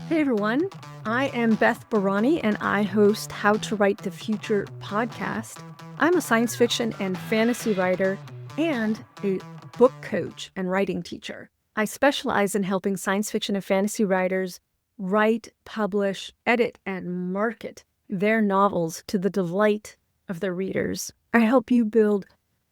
Hey everyone, I am Beth Barany and I host How to Write the Future podcast. I'm a science fiction and fantasy writer and a book coach and writing teacher. I specialize in helping science fiction and fantasy writers write, publish, edit, and market their novels to the delight of their readers. I help you build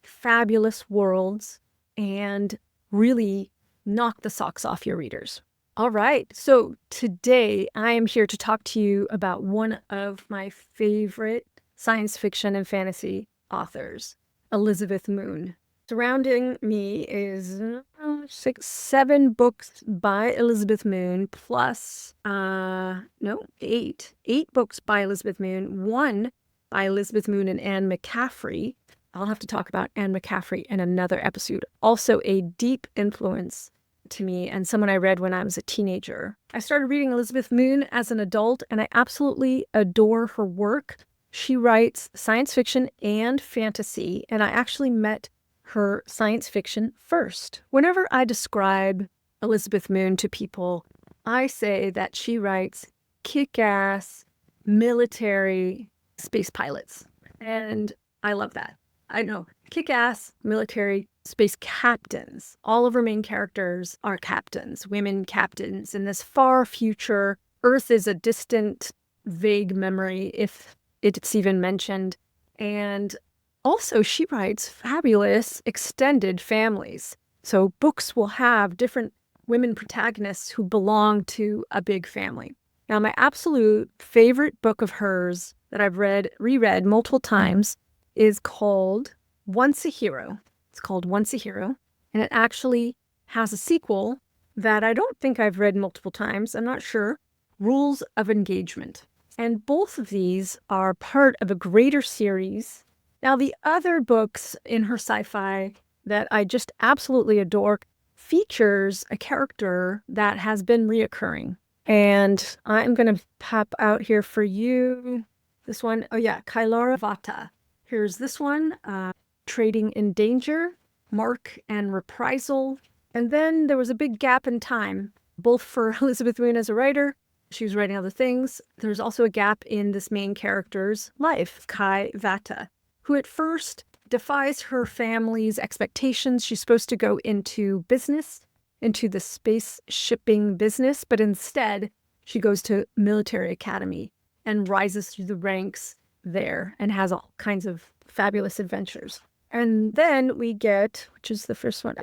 fabulous worlds and really knock the socks off your readers. All right, so today I am here to talk to you about one of my favorite science fiction and fantasy authors, Elizabeth Moon. Surrounding me is 7 books by Elizabeth Moon, plus, eight books by Elizabeth Moon, 1 by Elizabeth Moon and Anne McCaffrey. I'll have to talk about Anne McCaffrey in another episode. Also a deep influence to me and someone I read when I was a teenager. I started reading Elizabeth Moon as an adult and I absolutely adore her work. She writes science fiction and fantasy, and I actually met her science fiction first. Whenever I describe Elizabeth Moon to people, I say that she writes kick-ass military space pilots. And I love that. I know, kick-ass military space captains. All of her main characters are captains, women captains. In this far future, Earth is a distant, vague memory, if it's even mentioned. And also, she writes fabulous extended families. So books will have different women protagonists who belong to a big family. Now, my absolute favorite book of hers that I've reread multiple times is called Once a Hero. It's called Once a Hero, and it actually has a sequel that I don't think I've read multiple times. I'm not sure. Rules of Engagement. And both of these are part of a greater series. Now, the other books in her sci-fi that I just absolutely adore features a character that has been reoccurring. And I'm going to pop out here for you this one. Oh yeah, Kailara Vata. Here's this one, Trading in Danger, Mark and Reprisal. And then there was a big gap in time, both for Elizabeth Moon as a writer. She was writing other things. There's also a gap in this main character's life, Kai Vata, who at first defies her family's expectations. She's supposed to go into business, into the space shipping business, but instead she goes to military academy and rises through the ranks there and has all kinds of fabulous adventures. And then we get, which is the first one,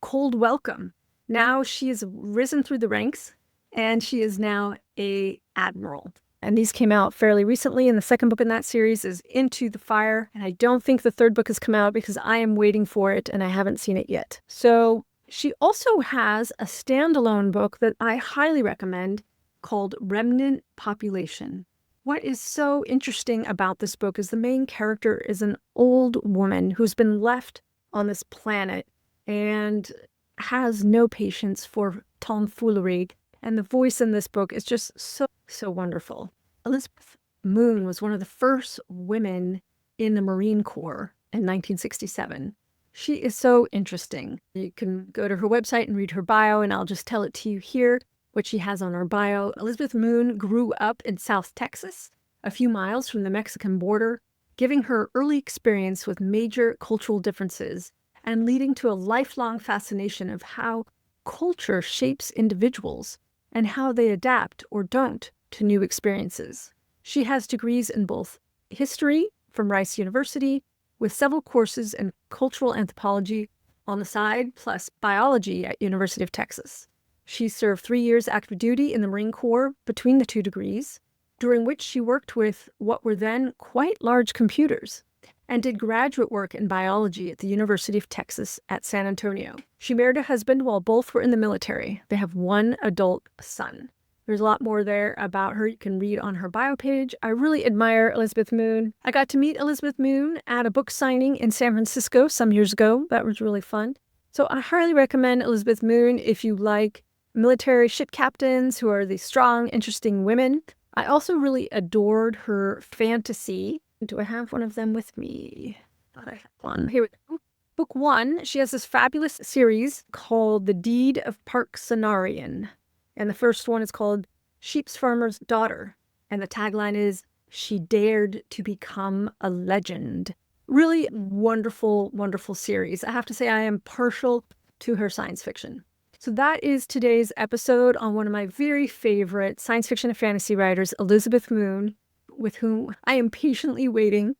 Cold Welcome. Now she has risen through the ranks and she is now a admiral. And these came out fairly recently, and the second book in that series is Into the Fire. And I don't think the third book has come out because I am waiting for it and I haven't seen it yet. So she also has a standalone book that I highly recommend called Remnant Population. What is so interesting about this book is the main character is an old woman who's been left on this planet and has no patience for tomfoolery. And the voice in this book is just so wonderful. Elizabeth Moon was one of the first women in the Marine Corps in 1967. She is so interesting. You can go to her website and read her bio, and I'll just tell it to you here. What she has on her bio. Elizabeth Moon grew up in South Texas, a few miles from the Mexican border, giving her early experience with major cultural differences and leading to a lifelong fascination of how culture shapes individuals and how they adapt or don't to new experiences. She has degrees in both history from Rice University, with several courses in cultural anthropology on the side, plus biology at University of Texas. She served 3 years active duty in the Marine Corps between the 2 degrees, during which she worked with what were then quite large computers and did graduate work in biology at the University of Texas at San Antonio. She married a husband while both were in the military. They have 1 adult son. There's a lot more there about her you can read on her bio page. I really admire Elizabeth Moon. I got to meet Elizabeth Moon at a book signing in San Francisco some years ago. That was really fun. So I highly recommend Elizabeth Moon if you like military ship captains who are these strong, interesting women. I also really adored her fantasy. Do I have one of them with me? Thought I had one. Here we go. Book 1, she has this fabulous series called The Deed of Park Cenarion. And the first one is called sheep's farmer's daughter. And the tagline is, she dared to become a legend. Really wonderful, wonderful series. I have to say I am partial to her science fiction. So that is today's episode on one of my very favorite science fiction and fantasy writers, Elizabeth Moon, with whom I am patiently waiting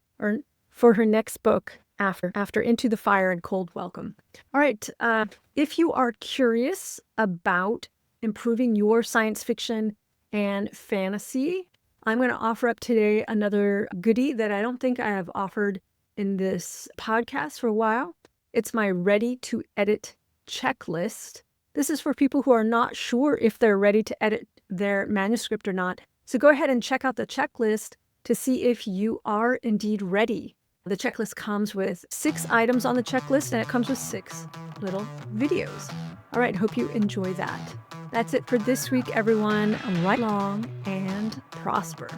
for her next book after Into the Fire and Cold Welcome. All right, if you are curious about improving your science fiction and fantasy, I'm going to offer up today another goodie that I don't think I have offered in this podcast for a while. It's my ready to edit checklist. This is for people who are not sure if they're ready to edit their manuscript or not. So go ahead and check out the checklist to see if you are indeed ready. The checklist comes with 6 items on the checklist, and it comes with 6 little videos. All right, hope you enjoy that. That's it for this week, everyone. Right along and prosper.